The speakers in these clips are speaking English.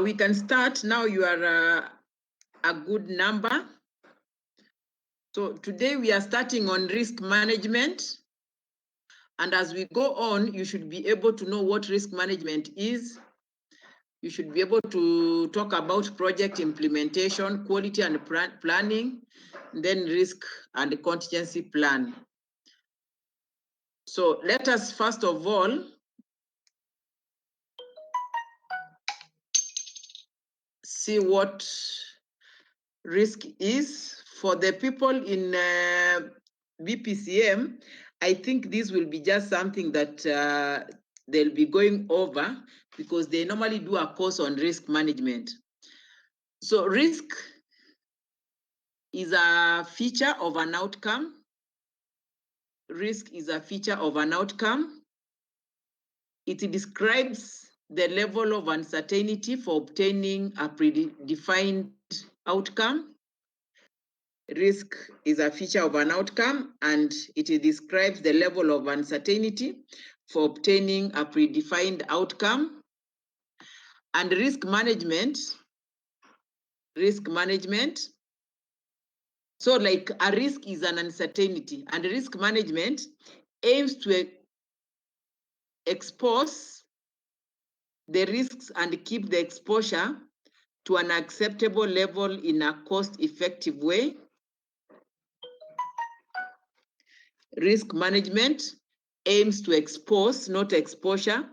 We can start now. You are a good number. So today we are starting on risk management. And as we go on, you should be able to know what risk management is. You should be able to talk about project implementation, quality and planning, then risk and contingency plan. So let us first of all see what risk is. For the people in BPCM, I think this will be just something that they'll be going over because they normally do a course on risk management. So risk is a feature of an outcome. Risk is a feature of an outcome. It describes the level of uncertainty for obtaining a predefined outcome. Risk is a feature of an outcome, and it describes the level of uncertainty for obtaining a predefined outcome. And risk management, so like a risk is an uncertainty, and risk management aims to expose the risks and keep the exposure to an acceptable level in a cost-effective way. Risk management aims to expose, not exposure.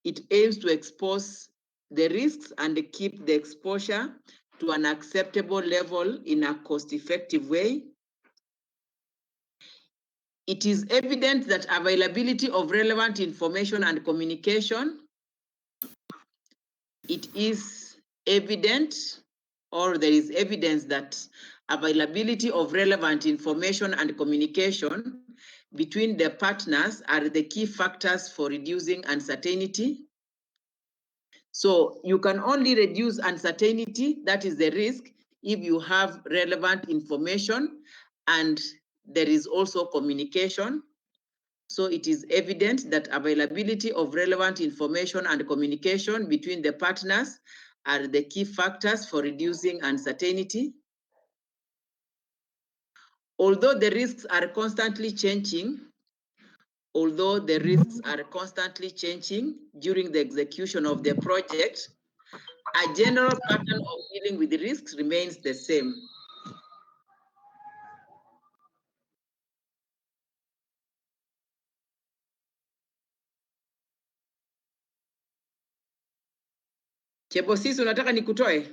It aims to expose the risks and keep the exposure to an acceptable level in a cost-effective way. It is evident that availability of relevant information and communication. It is evident, or there is evidence that availability of relevant information and communication between the partners are the key factors for reducing uncertainty. So you can only reduce uncertainty, that is the risk, if you have relevant information and there is also communication. So it is evident that availability of relevant information and communication between the partners are the key factors for reducing uncertainty. Although the risks are constantly changing during the execution of the project, a general pattern of dealing with the risks remains the same. Chebosisi, unataka nikutoe?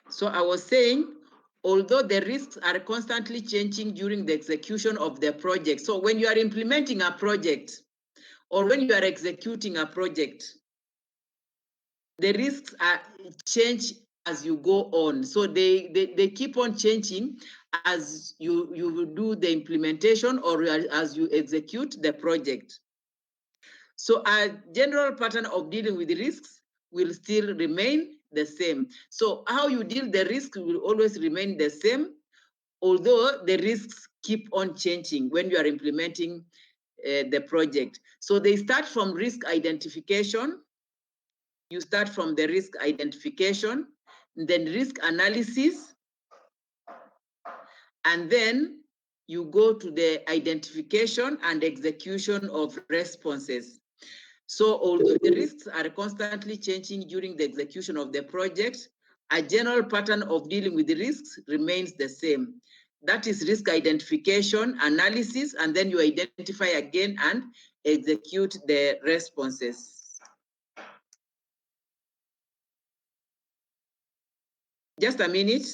So I was saying, although the risks are constantly changing during the execution of the project. So when you are implementing a project or when you are executing a project, the risks are change as you go on. So they keep on changing as you do the implementation or as you execute the project. So a general pattern of dealing with the risks will still remain the same. So how you deal the risk will always remain the same, although the risks keep on changing when you are implementing the project. So they start from risk identification. You start from the risk identification, then risk analysis, and then you go to the identification and execution of responses. So although the risks are constantly changing during the execution of the project, a general pattern of dealing with the risks remains the same. That is risk identification, analysis, and then you identify again and execute the responses. Just a minute.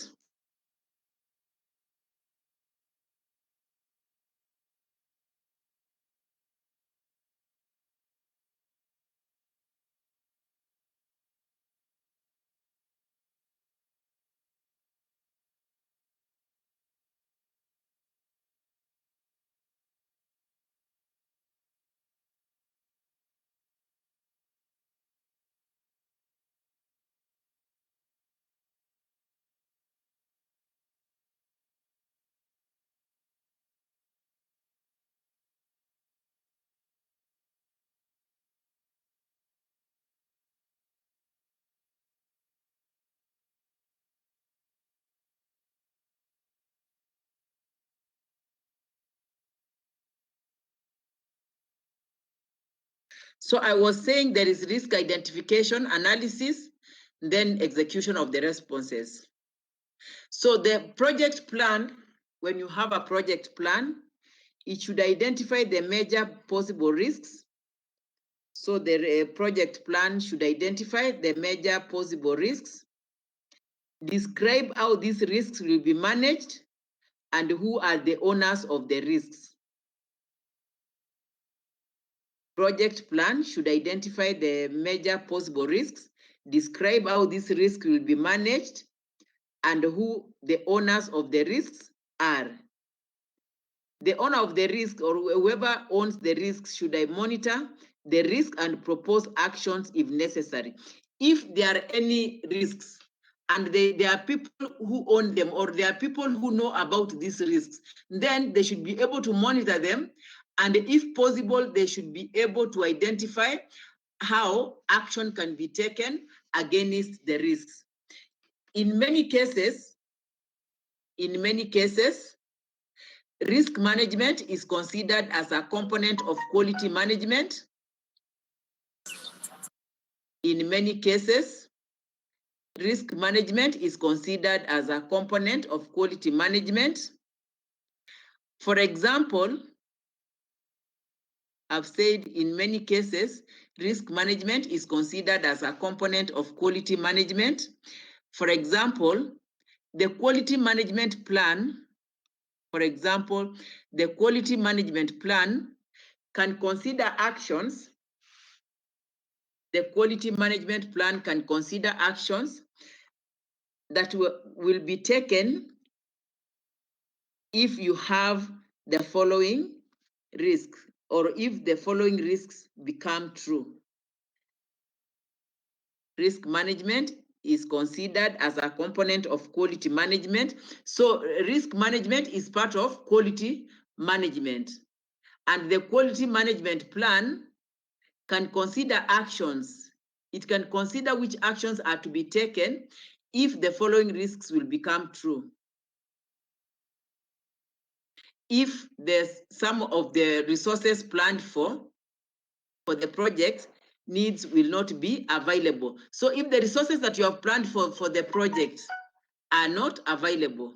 So I was saying there is risk identification, analysis, then execution of the responses. So the project plan, when you have a project plan, it should identify the major possible risks. So the project plan should identify the major possible risks, describe how these risks will be managed, and who are the owners of the risks. Project plan should identify the major possible risks, describe how these risks will be managed, and who the owners of the risks are. The owner of the risk or whoever owns the risk should monitor the risk and propose actions if necessary. If there are any risks and there are people who own them or there are people who know about these risks, then they should be able to monitor them. And if possible, they should be able to identify how action can be taken against the risks. In many cases, risk management is considered as a component of quality management. In many cases, risk management is considered as a component of quality management. For example, I've said in many cases, risk management is considered as a component of quality management. For example, the quality management plan, can consider actions. The quality management plan can consider actions that will be taken if you have the following risks, or if the following risks become true. Risk management is considered as a component of quality management. So risk management is part of quality management. And the quality management plan can consider actions. It can consider which actions are to be taken if the following risks will become true. If there's some of the resources planned for the project needs will not be available. So if the resources that you have planned for the project are not available,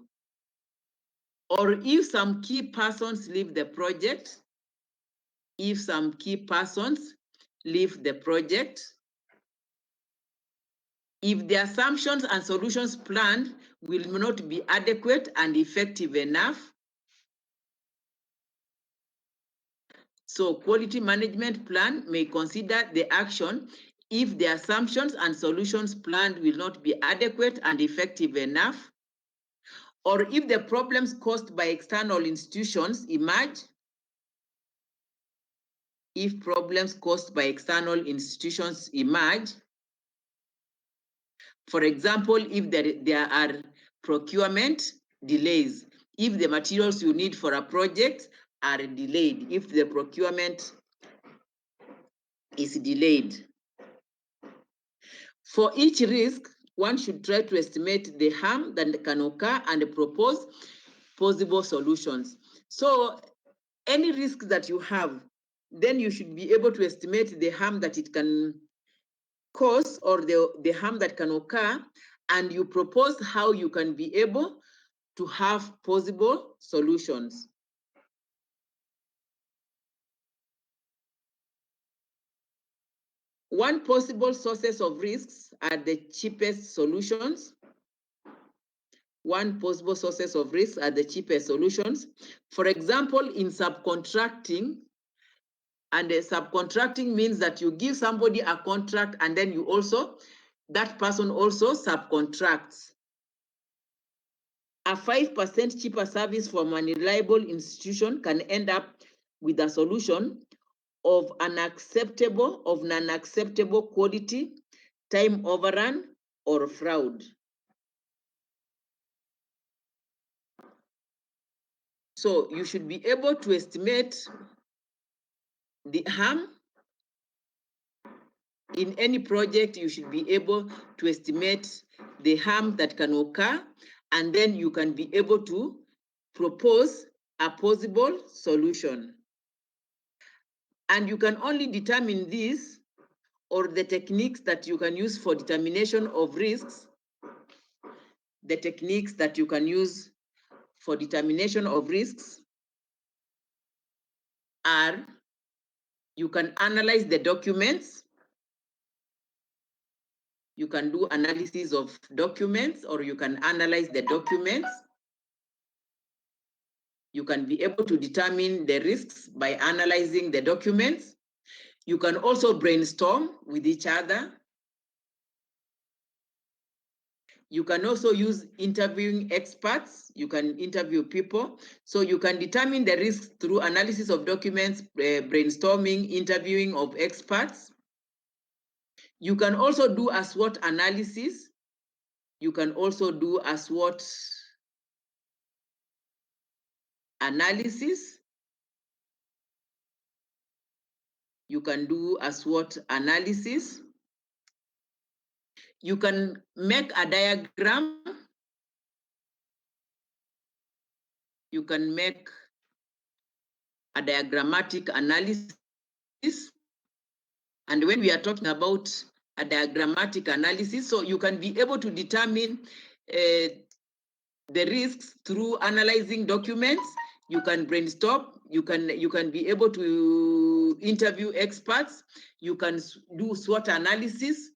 or if some key persons leave the project, if the assumptions and solutions planned will not be adequate and effective enough. So quality management plan may consider the action if the assumptions and solutions planned will not be adequate and effective enough, or if the problems caused by external institutions emerge. If problems caused by external institutions emerge, for example, if there are procurement delays, if the materials you need for a project are delayed, if the procurement is delayed. For each risk, one should try to estimate the harm that can occur and propose possible solutions. So any risk that you have, then you should be able to estimate the harm that it can cause or the harm that can occur, and you propose how you can be able to have possible solutions. One possible sources of risks are the cheapest solutions. One possible sources of risks are the cheapest solutions. For example, in subcontracting, and subcontracting means that you give somebody a contract and then that person also subcontracts. A 5% cheaper service from an reliable institution can end up with a solution of non-acceptable quality, time overrun, or fraud. So you should be able to estimate the harm. In any project, you should be able to estimate the harm that can occur, and then you can be able to propose a possible solution. And you can only determine this, or the techniques that you can use for determination of risks, the techniques that you can use for determination of risks are, you can analyze the documents, you can do analysis of documents, or you can analyze the documents. You can be able to determine the risks by analyzing the documents. You can also brainstorm with each other. You can also use interviewing experts. You can interview people. So you can determine the risks through analysis of documents, brainstorming, interviewing of experts. You can also do a SWOT analysis. You can also do a SWOT analysis. You can do a SWOT analysis. You can make a diagram. You can make a diagrammatic analysis. And when we are talking about a diagrammatic analysis, so you can be able to determine the risks through analyzing documents. You can brainstorm. You can be able to interview experts. You can do SWOT analysis.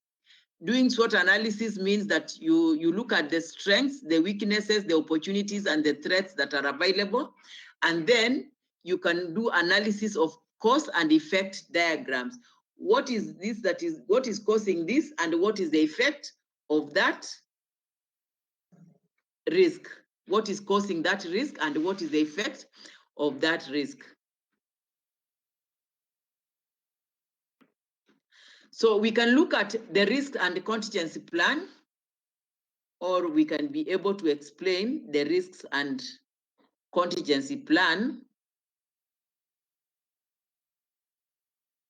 Doing SWOT analysis means that you look at the strengths, the weaknesses, the opportunities, and the threats that are available. And then you can do analysis of cause and effect diagrams. What is this what is causing this, and what is the effect of that risk? What is causing that risk, and what is the effect of that risk? So we can look at the risk and contingency plan, or we can be able to explain the risks and contingency plan.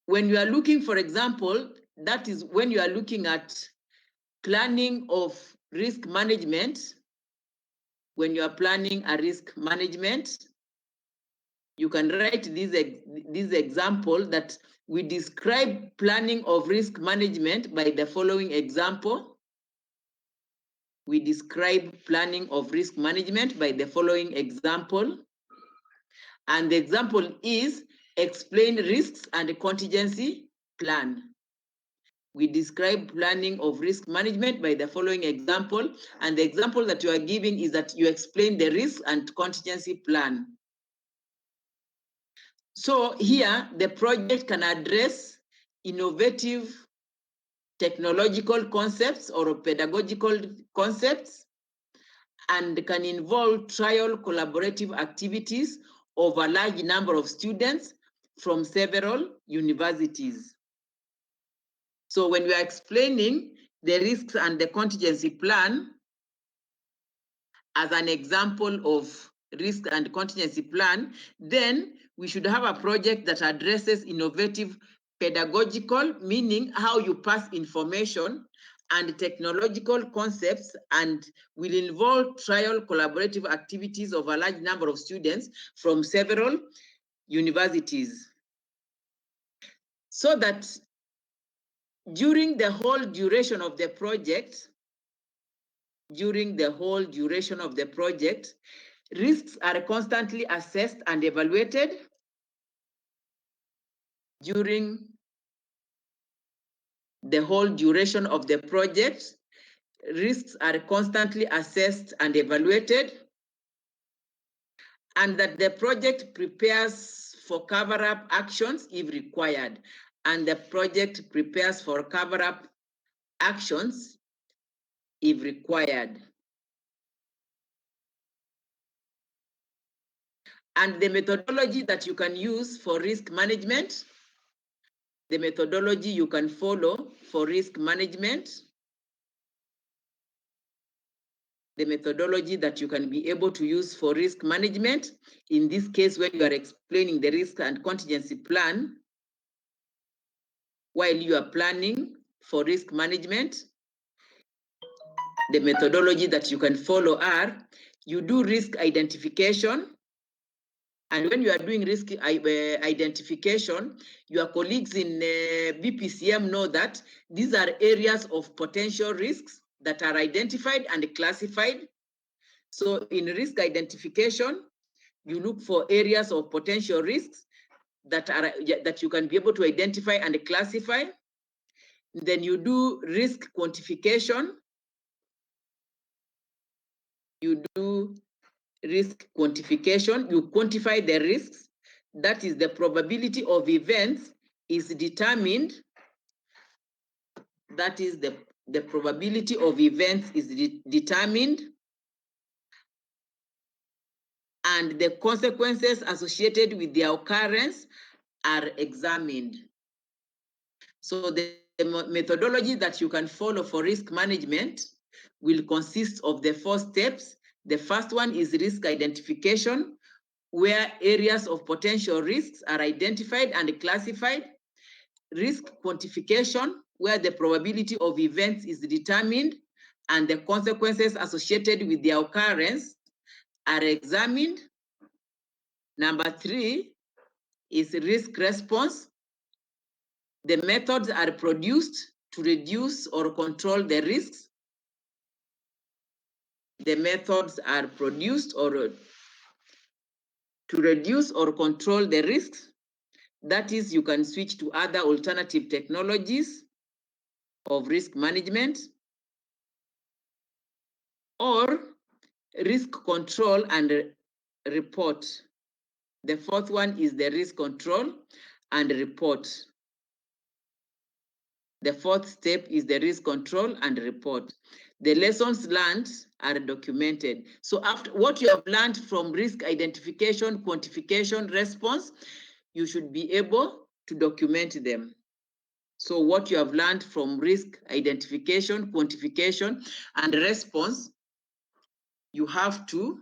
When you are looking, for example, that is when you are looking at planning of risk management. When you are planning a risk management, you can write this example that we describe planning of risk management by the following example. We describe planning of risk management by the following example. And the example is explain risks and contingency plan. We describe planning of risk management by the following example. And the example that you are giving is that you explain the risk and contingency plan. So here, the project can address innovative technological concepts or pedagogical concepts, and can involve trial collaborative activities of a large number of students from several universities. So when we are explaining the risks and the contingency plan as an example of risk and contingency plan, then we should have a project that addresses innovative pedagogical, meaning how you pass information, and technological concepts, and will involve trial collaborative activities of a large number of students from several universities. So that during the whole duration of the project, risks are constantly assessed and evaluated. During the whole duration of the project, risks are constantly assessed and evaluated, and that the project prepares for cover-up actions if required. And the project prepares for cover-up actions if required. And the methodology that you can use for risk management, the methodology you can follow for risk management, the methodology that you can be able to use for risk management, in this case, when you are explaining the risk and contingency plan, while you are planning for risk management, the methodology that you can follow are, you do risk identification. And when you are doing risk identification, your colleagues in BPCM know that these are areas of potential risks that are identified and classified. So in risk identification, you look for areas of potential risks that you can be able to identify and classify. Then you do risk quantification. You do risk quantification. You quantify the risks. That is, the probability of events is determined. That is, the probability of events is determined, and the consequences associated with their occurrence are examined. So the methodology that you can follow for risk management will consist of the 4 steps. The first one is risk identification, where areas of potential risks are identified and classified. Risk quantification, where the probability of events is determined and the consequences associated with their occurrence are examined. Number 3 is risk response. The methods are produced to reduce or control the risks. The methods are produced or to reduce or control the risks. That is, you can switch to other alternative technologies of risk management, or risk control and report. The 4th one is the risk control and report. The 4th step is the risk control and report. The lessons learned are documented. So after what you have learned from risk identification, quantification, response, you should be able to document them. So what you have learned from risk identification, quantification, and response, you have to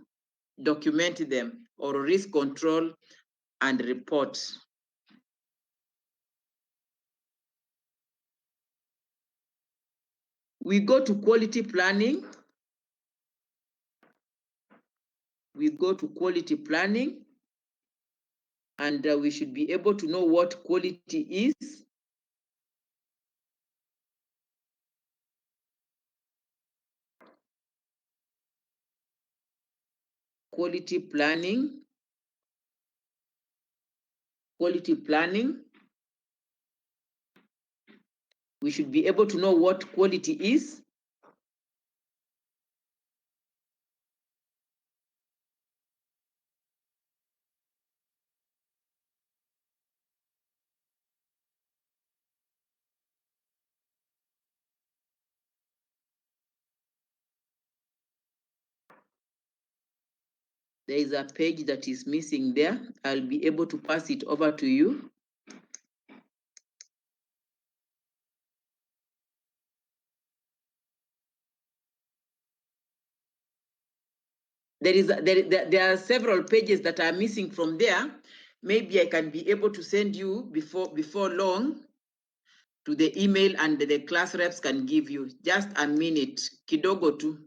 document them, or risk control and report. We go to quality planning. We go to quality planning, and we should be able to know what quality is. Quality planning. Quality planning. We should be able to know what quality is. There is a page that is missing there. I'll be able to pass it over to you. There are several pages that are missing from there. Maybe I can be able to send you before long to the email, and the class reps can give you. Just a minute, kidogo tu.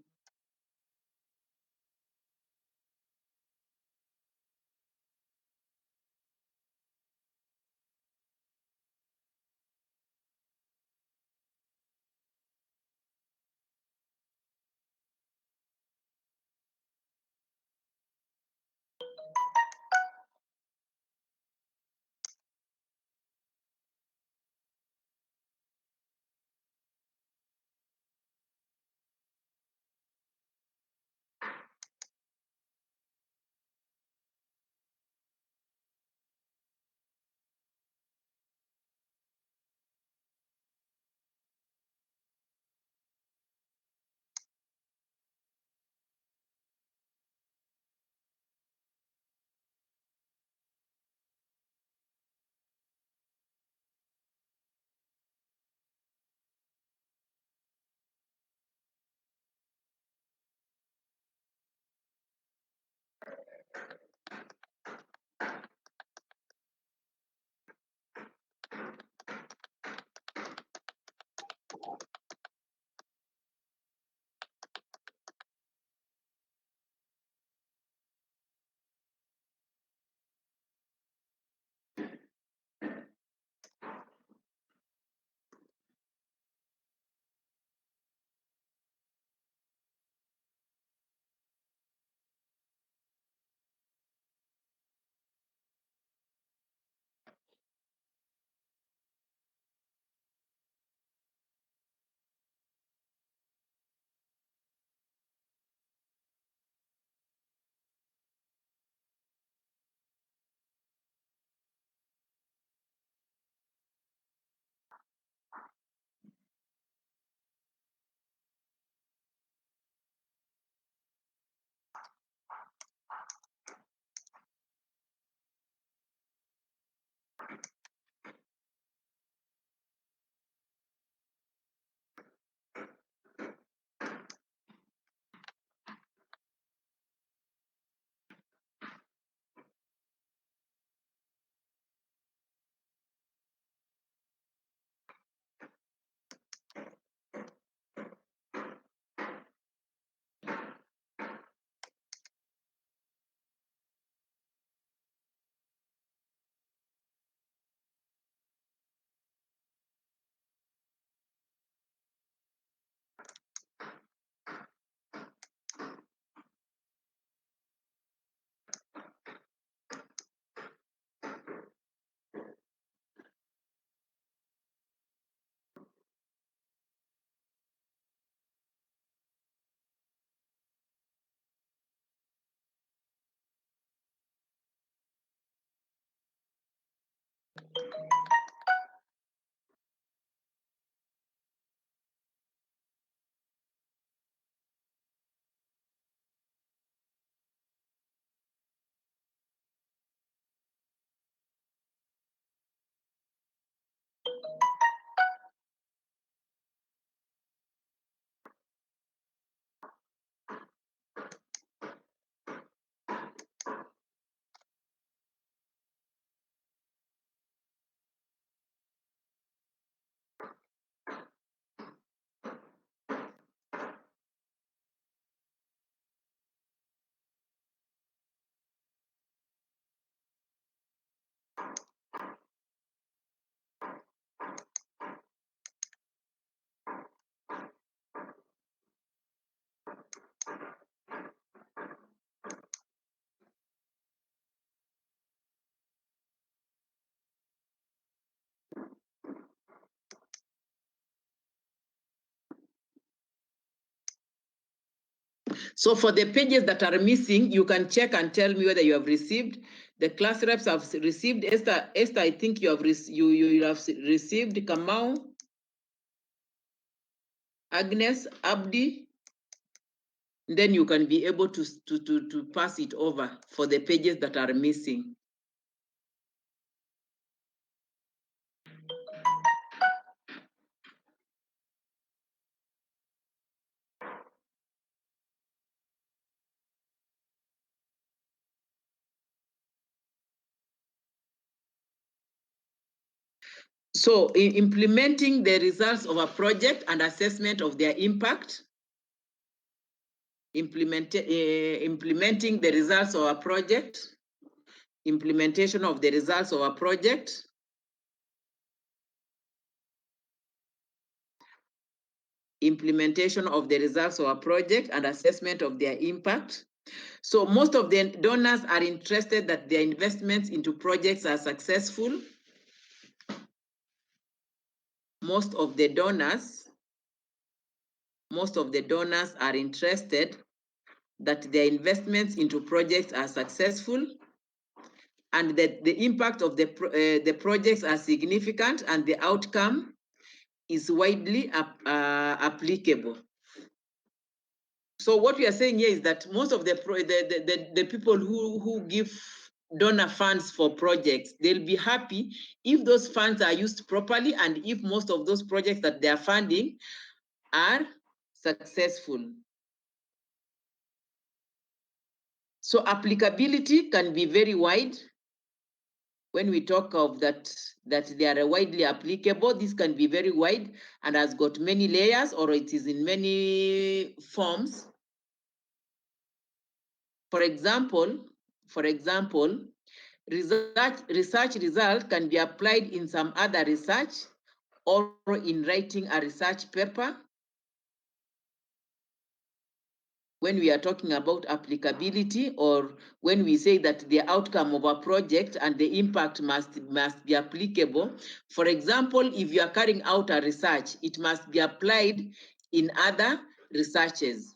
So for the pages that are missing, you can check and tell me whether you have received. The class reps have received. Esther, I think you have you have received. Kamau, Agnes, Abdi. Then you can be able to pass it over for the pages that are missing. So implementing the results of a project and assessment of their impact. Implementing the results of a project. Implementation of the results of a project. Implementation of the results of a project and assessment of their impact. So most of the donors are interested that their investments into projects are successful. Most of the donors are interested that their investments into projects are successful and that the impact of the projects are significant and the outcome is widely applicable. So what we are saying here is that most of the people who give donor funds for projects, they'll be happy if those funds are used properly and if most of those projects that they are funding are successful. So applicability can be very wide. When we talk of that they are widely applicable, this can be very wide and has got many layers, or it is in many forms. For example, research result can be applied in some other research or in writing a research paper. When we are talking about applicability, or when we say that the outcome of a project and the impact must be applicable. For example, if you are carrying out a research, it must be applied in other researches.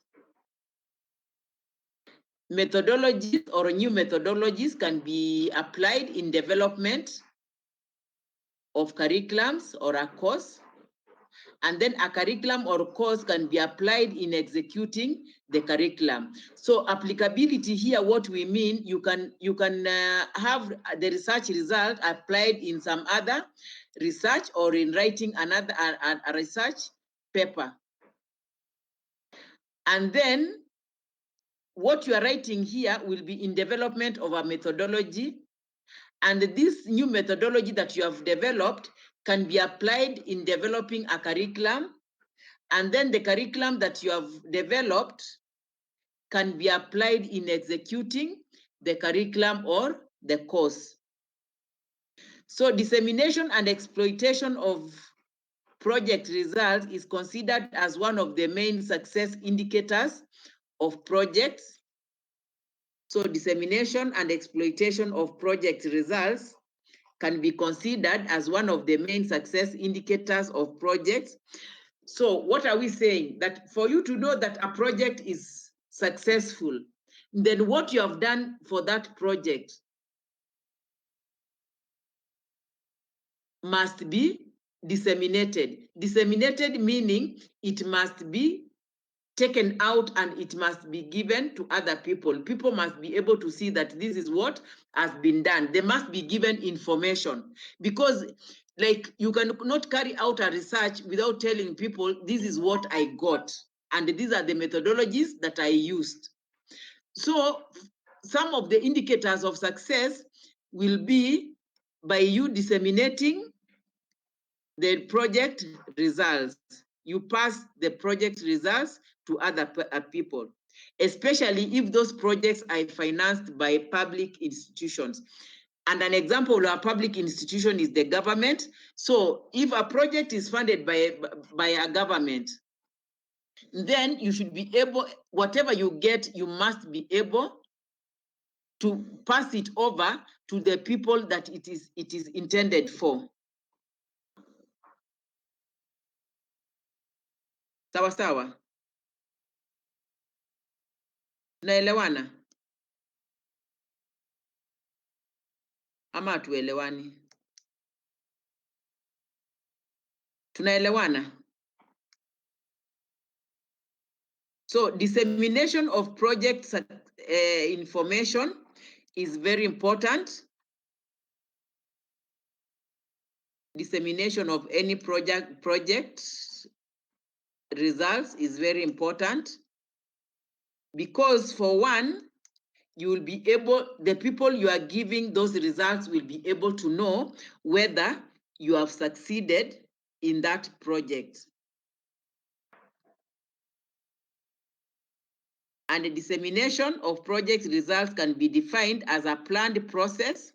Methodologies or new methodologies can be applied in development of curriculums or a course. And then a curriculum or course can be applied in executing the curriculum. So applicability here, what we mean, you can have the research result applied in some other research or in writing another a research paper. And then what you are writing here will be in development of a methodology. And this new methodology that you have developed can be applied in developing a curriculum. And then the curriculum that you have developed can be applied in executing the curriculum or the course. So dissemination and exploitation of project results is considered as one of the main success indicators of projects. So dissemination and exploitation of project results can be considered as one of the main success indicators of projects. So what are we saying? That for you to know that a project is successful, then what you have done for that project must be disseminated. Disseminated meaning it must be taken out and it must be given to other people. People must be able to see that this is what has been done. They must be given information, because like you cannot carry out a research without telling people this is what I got and these are the methodologies that I used. So some of the indicators of success will be by you disseminating the project results. You pass the project results to other people, especially if those projects are financed by public institutions. And an example of a public institution is the government. So if a project is funded by a government, then you should be able, whatever you get, you must be able to pass it over to the people that it is intended for. Sawa sawa. Tunaelewana ama hatuelewani? Tunaelewana? So dissemination of project information is very important. Dissemination of any project results is very important, because for one, you will be able, the people you are giving those results will be able to know whether you have succeeded in that project. And the dissemination of project results can be defined as a planned process.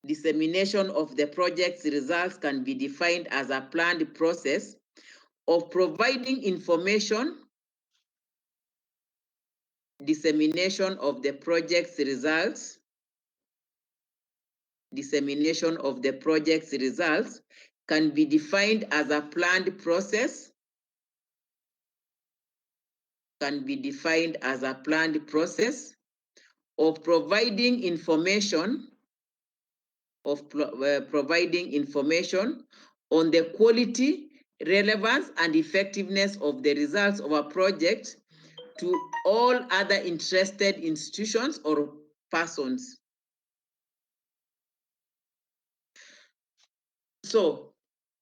Dissemination of the project's results can be defined as a planned process of providing information. Dissemination of the project's results. Dissemination of the project's results can be defined as a planned process. Can be defined as a planned process of providing information. Providing information on the quality, relevance, and effectiveness of the results of a project to all other interested institutions or persons. So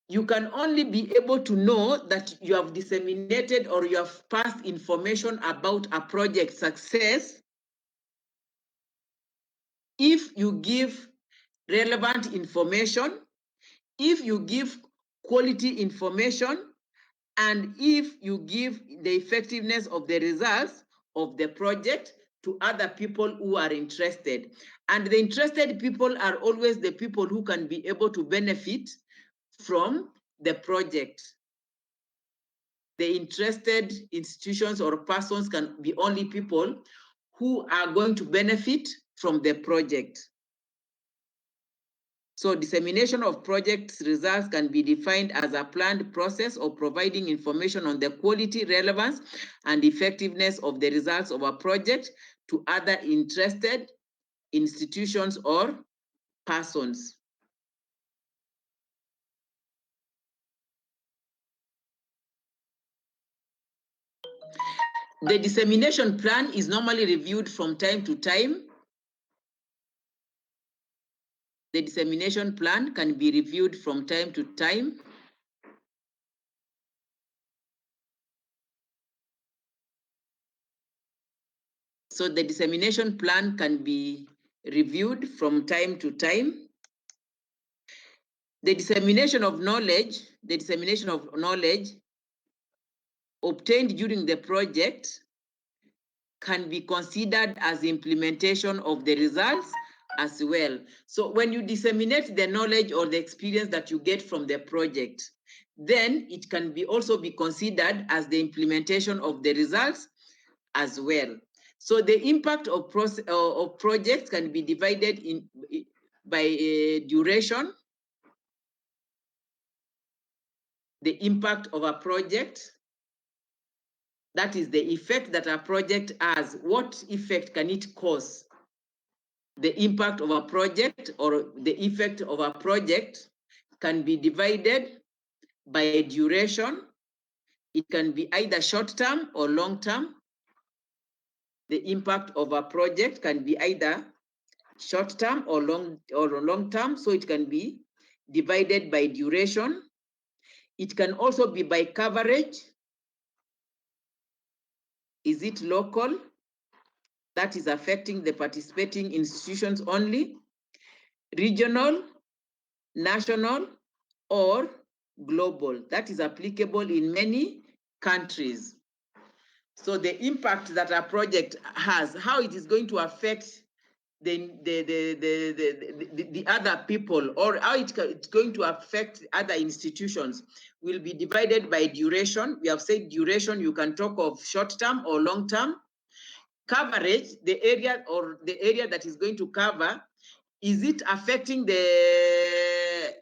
you can only be able to know that you have disseminated or you have passed information about a project success if you give relevant information, if you give quality information, and if you give the effectiveness of the results of the project to other people who are interested. And the interested people are always the people who can be able to benefit from the project. The interested institutions or persons can be only people who are going to benefit from the project. So dissemination of project results can be defined as a planned process of providing information on the quality, relevance, and effectiveness of the results of a project to other interested institutions or persons. The dissemination plan is normally reviewed from time to time. The dissemination plan can be reviewed from time to time. So the dissemination plan can be reviewed from time to time. The dissemination of knowledge obtained during the project can be considered as implementation of the results as well. So when you disseminate the knowledge or the experience that you get from the project, then it can be also be considered as the implementation of the results as well. So the impact of projects can be divided by duration. The impact of a project, that is the effect that a project has. What effect can it cause? The impact of a project or the effect of a project can be divided by duration. It can be either short-term or long-term. The impact of a project can be either short-term or long-term, so it can be divided by duration. It can also be by coverage. Is it local? That is affecting the participating institutions only, regional, national, or global. That is applicable in many countries. So the impact that a project has, how it is going to affect the other people, or how it's going to affect other institutions, will be divided by duration. We have said duration, you can talk of short-term or long-term. Coverage, the area that is going to cover, is it affecting the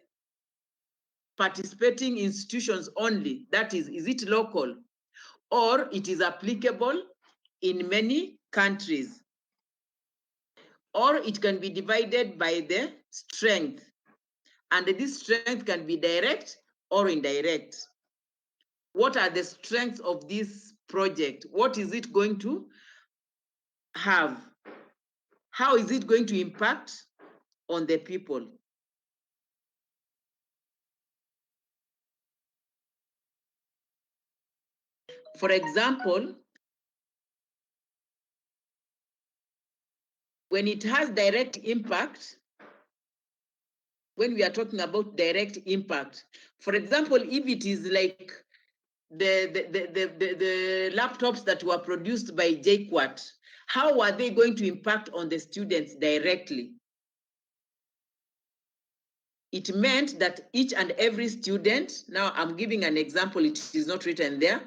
participating institutions only? That is it local? or it is applicable in many countries, or it can be divided by the strength, and this strength can be direct or indirect. What are the strengths of this project? What is it going to have? How is it going to impact on the people? For example, when it has direct impact, when we are talking about direct impact, for example, if it is like the laptops that were produced by JQuat, how are they going to impact on the students directly? It meant that each and every student, now I'm giving an example, it is not written there.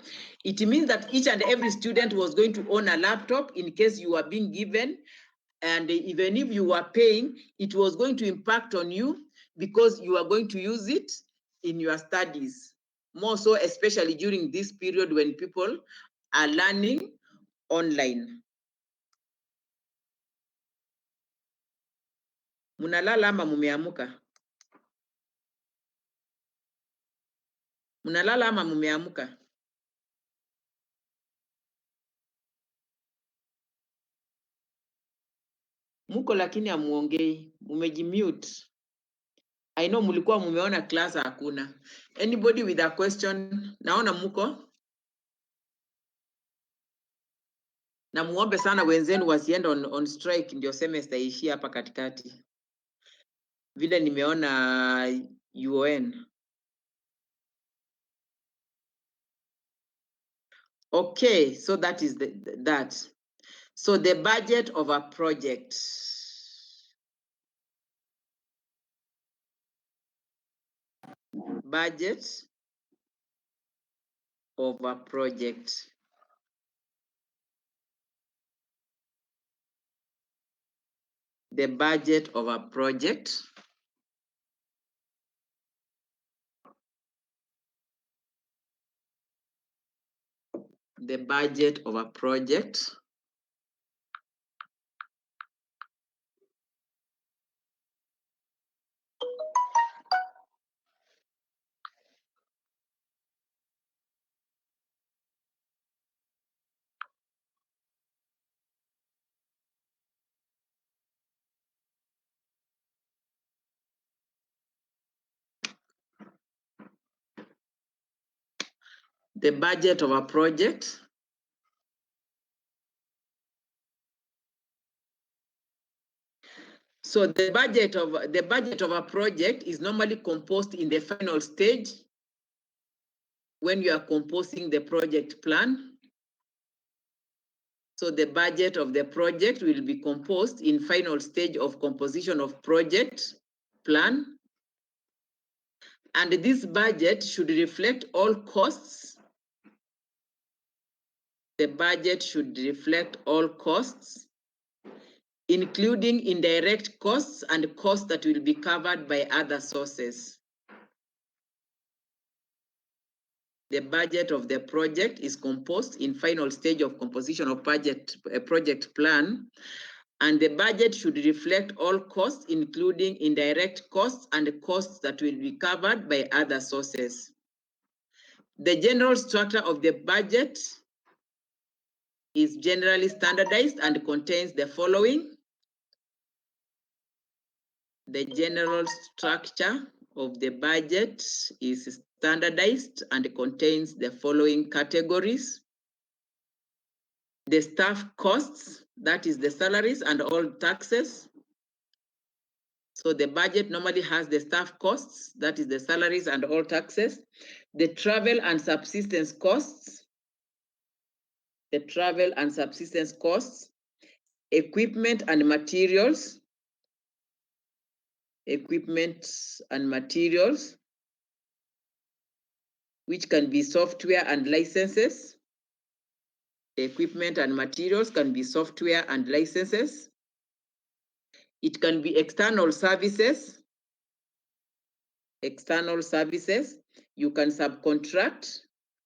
It means that each and every student was going to own a laptop in case you were being given, and even if you were paying, it was going to impact on you because you are going to use it in your studies. More so, especially during this period when people are learning online. Munalala ama mumeamuka? Munalala ama mumeamuka? Muko lakini amuongei, mumejimute. I know mulikuwa mumeona class hakuna. Anybody with a question? Naona muko? Na muombe sana wenzenu wasiende on strike ndio semester iishie hapa katikati. Vile nimeona UON. Okay, so that is that. So the budget of a project. Budget of a project. The budget of a project. The budget of a project. The budget of a project. So the budget of a project is normally composed in the final stage when you are composing the project plan. So the budget of the project will be composed in final stage of composition of project plan. And this budget should reflect all costs. The budget should reflect all costs, including indirect costs and costs that will be covered by other sources. The budget of the project is composed in final stage of composition of project plan, and the budget should reflect all costs, including indirect costs and costs that will be covered by other sources. The general structure of the budget is generally standardized and contains the following. The general structure of the budget is standardized and contains the following categories. The staff costs, that is the salaries and all taxes. So the budget normally has the staff costs, that is the salaries and all taxes. The travel and subsistence costs. The travel and subsistence costs. Equipment and materials. Equipment and materials, which can be software and licenses. Equipment and materials can be software and licenses. It can be external services. External services, you can subcontract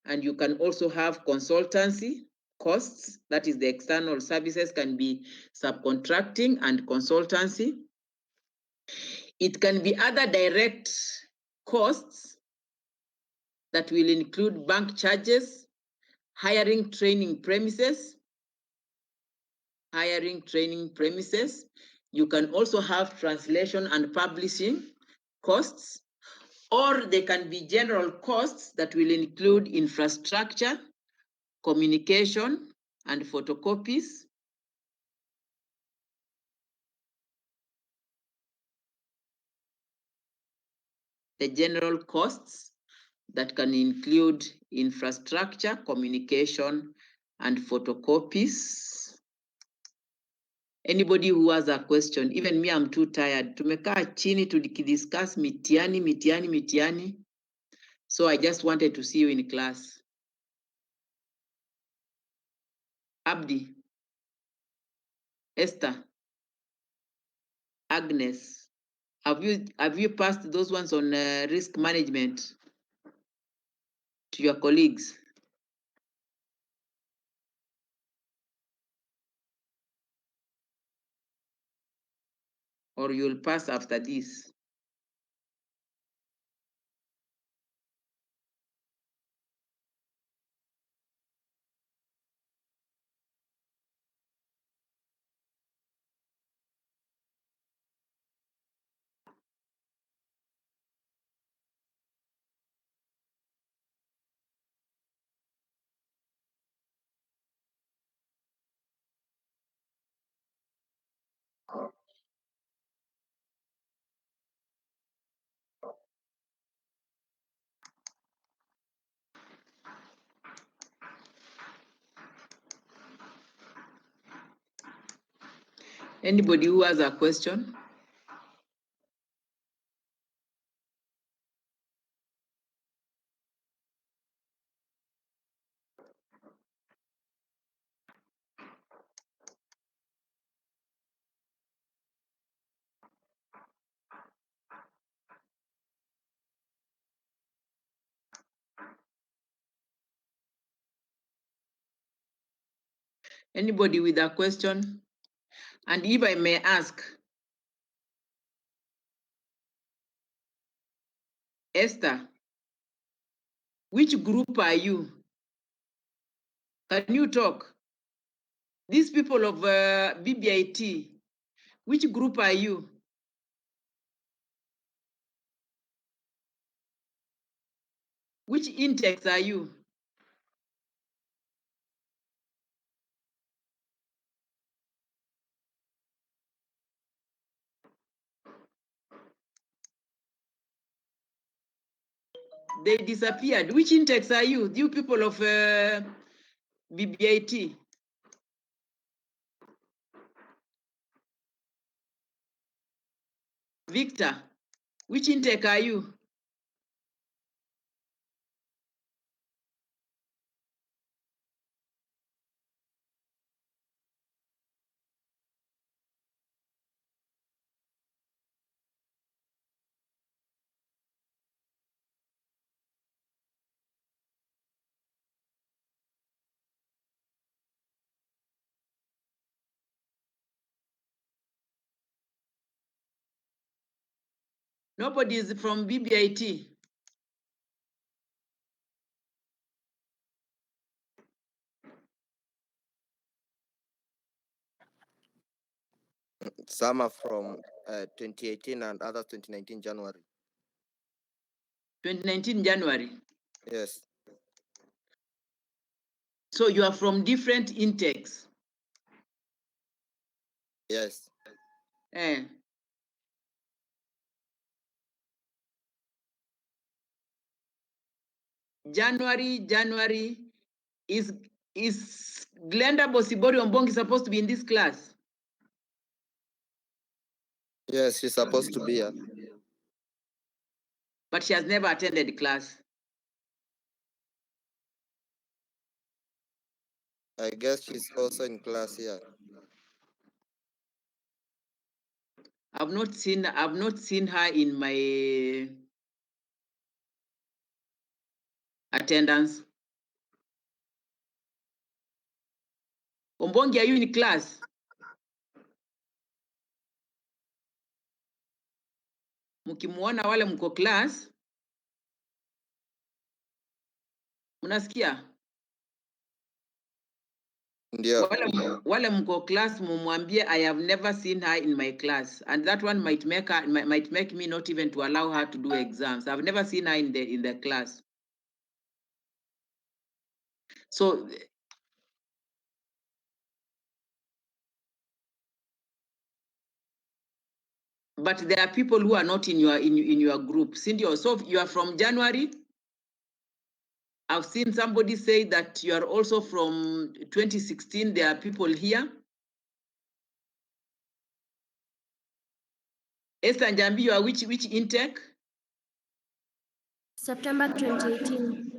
And you can also have consultancy costs, that is the external services can be subcontracting and consultancy. It can be other direct costs that will include bank charges, hiring training premises. You can also have translation and publishing costs, or they can be general costs that will include infrastructure, communication, and photocopies. The general costs that can include infrastructure, communication, and photocopies. Anybody who has a question, even me, I'm too tired. Tumekaa chini tukidiscuss mitiani. So I just wanted to see you in class. Abdi, Esther, Agnes, have you passed those ones on risk management to your colleagues? Or you'll pass after this? Anybody who has a question? Anybody with a question? And if I may ask, Esther, which group are you? Can you talk? These people of BBIT, which group are you? Which index are you? They disappeared. Which index are you? You people of BBIT. Victor, which intake are you? Nobody is from BBIT. Some are from 2018 and others 2019 January. 2019 January. Yes. So you are from different intakes. Yes. January is Glenda Bosibori Ombongi supposed to be in this class? Yes, she's supposed to be here. But she has never attended class. I guess she's also in class here. I've not seen her in my attendance. Ombongi, are you in class? Mkimuona wale mko class, mnasikia? Ndio. Wale mko class mumwambie I have never seen her in my class, and that one might make me not even to allow her to do exams. I've never seen her in the class. So but there are people who are not in your group. Cindy, so you are from January. I've seen somebody say that you are also from 2016. There are people here. Esther Njambi, you are which intake? September 2018.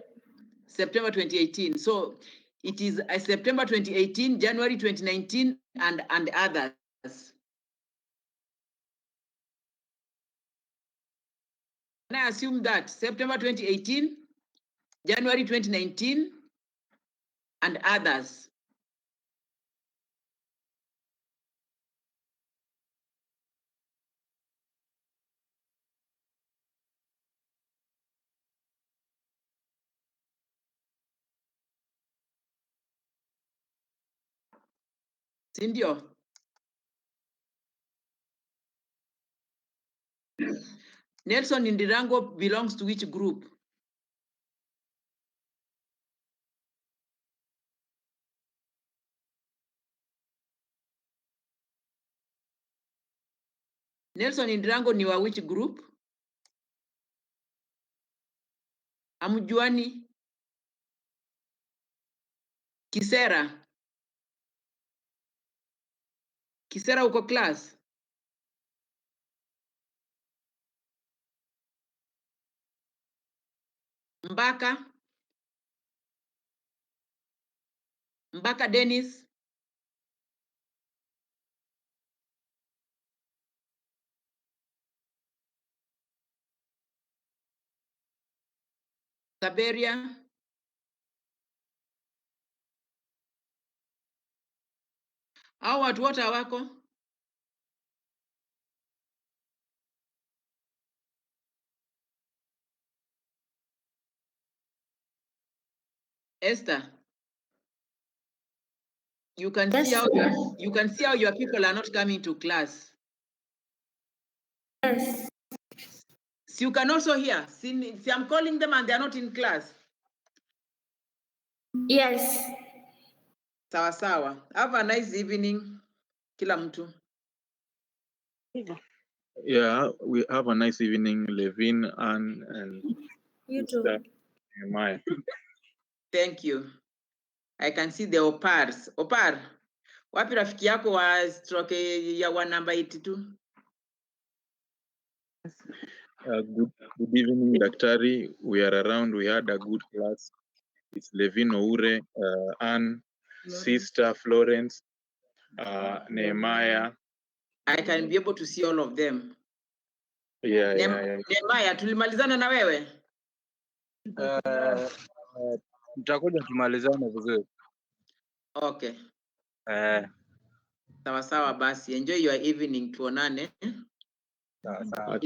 September 2018. So it is September 2018, January 2019, and others. Can I assume that September 2018, January 2019, and others? Sindio? Nelson Indirango belongs to which group? Nelson Indirango ni wa which group? Amjuani? Kisera? Kisera uko class? Mbaka? Mbaka Dennis? Kaberia? Hao watu wote hawako? Esther, you can Yes. see how your people are not coming to class. Yes. So you can also hear. See, I'm calling them and they are not in class. Yes. Sawa sawa. Have a nice evening, kila mtu. Yeah, we have a nice evening, Levin, and You Sister too. Maya. Thank you. I can see the opars. Opar, wapi rafiki yako wa stroke ya wa number 82? Good evening, Daktari. We are around. We had a good class. It's Levin Oure, Anne, Sister Florence, Nehemiah. I can be able to see all of them. Yeah. Nehemiah, tulimalizana na wewe? Tutakuja tumalizane vizuri. Okay. Sawa sawa basi. Enjoy your evening, tuonane. In fact,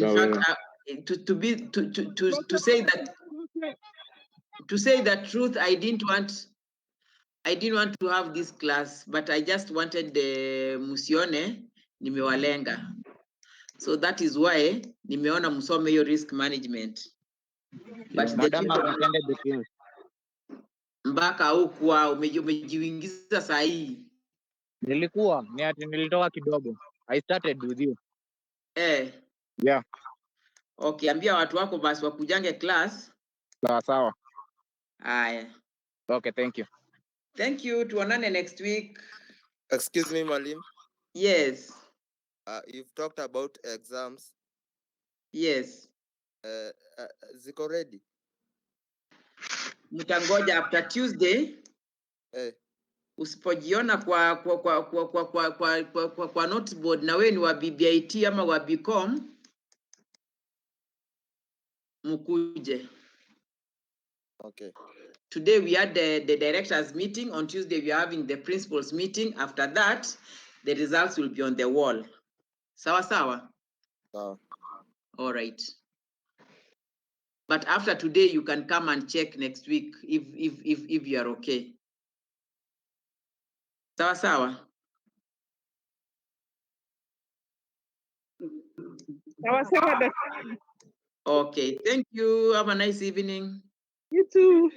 to say the truth, I didn't want to have this class, but I just wanted the musione nimewalenga. So that is why nimeona msome hiyo risk management. But Madam attended the class. Mpaka hukuwa umejiingiza saa hii. Nilitoka kidogo. I started with you. Yeah. Okay, ambia watu wako basi wakujange class. Sawa. Haya. Okay, thank you. Thank you. Tuonane next week. Excuse me, Malim. Yes. You've talked about exams. Yes. Ziko ready? Mtangoja after Tuesday. Usipojiona kwa noteboard na wewe ni wa BBIT ama wa BCom, mkuje. Okay. Today we had the directors meeting. On Tuesday we are having the principals meeting. After that, the results will be on the wall. Sawa sawa. All right. But after today, you can come and check next week if you are okay. Sawa sawa. Sawa sawa. Okay, thank you. Have a nice evening. You too.